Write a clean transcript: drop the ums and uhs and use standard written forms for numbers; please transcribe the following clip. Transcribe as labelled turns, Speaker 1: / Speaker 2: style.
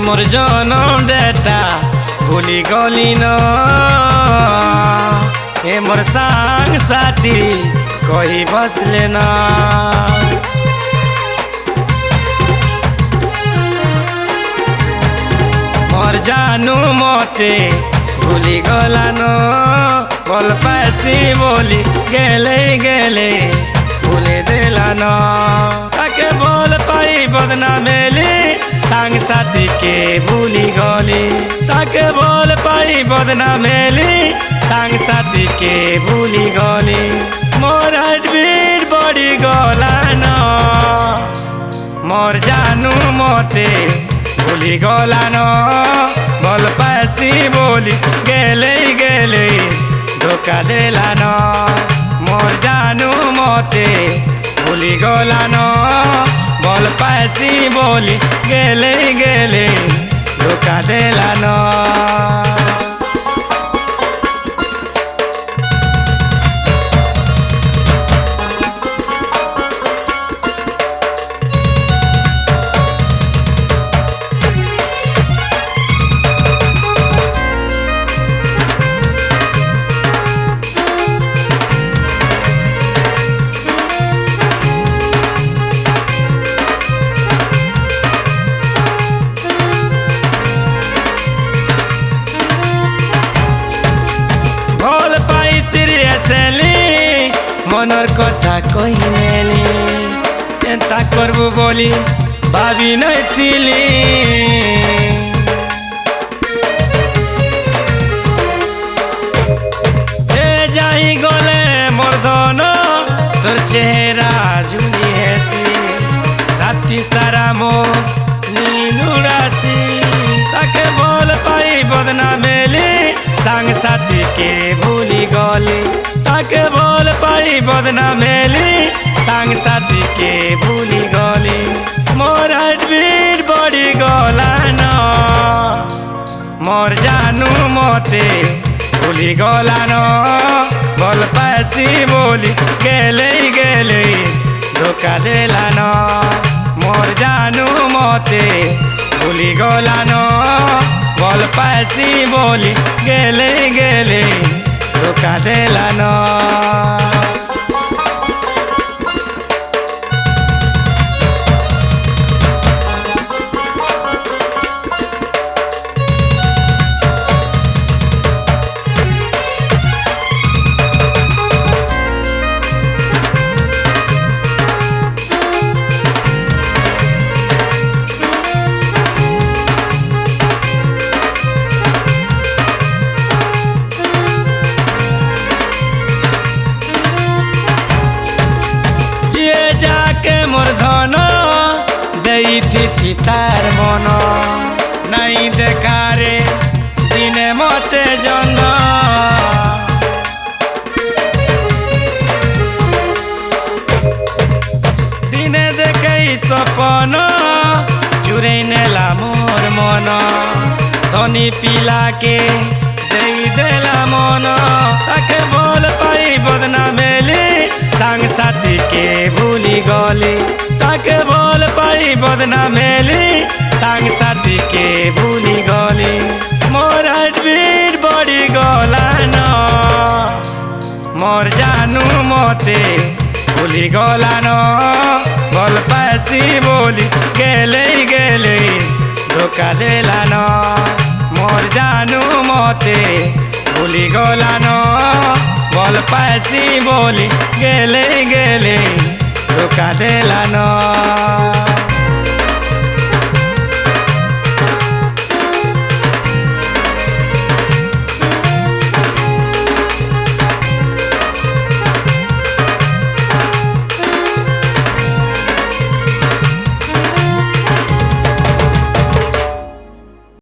Speaker 1: मोर जनम डेटा भूली गली न ए मोर संग साथी कही बसले न मोर जानू मते भूली गला न बोल पैसी बोली गेले गेले भूले दिला न ताके बोल पाई बदना मेली संग साथी के भूली गली ताके बोल पाई बदना मेली संग साथी के भूली गली मोर हार्टबीट बड़ी गला न मोर जानू मते भूली गला न बोल पैसी बोली गेले गेले धोखा देला न मोर जानू मते भूली गला न बोल पैसी बोली गेले गेले धोखा देला न मनर कथा कहिनेली एंता करबू बोली भाभी नथिली ए जाई गले मोर धन तोर चेहरा जुड़ी हेसी राती सारा मो नीनुरासी ताके बोल पाई बदना मेली संग साथी के भूली गली ताके बोल पाई बदना मेली संग साथी के भूली गली मोर हार्टबीट बड़ी गला न मोर जानू मते भूली गला न बोल पैसी बोली गेले गेले धोखा देला न मोर जानू मते भूली गला न बोल पैसी बोली गेले गेले धोखा देला न मोर धन देई थी सीतार मन नहीं देखा रे दिने मते जन दिने देखे सपन चुरे नेला मोर मन धनी पिला के देई देला मन ताके बोल पाई बदना मेली संग साथी के भूली गली ताके बोल पाई बदना मेली संग साथी के भूली गली मोर हार्टबीट बड़ी गला न मोर जानू मते भूली गला न बोल पैसी बोली गेले गेले धोखा देला न मोर जानू मते भूली गला न बोल पैसी बोली गेले गेले धोखा देला न।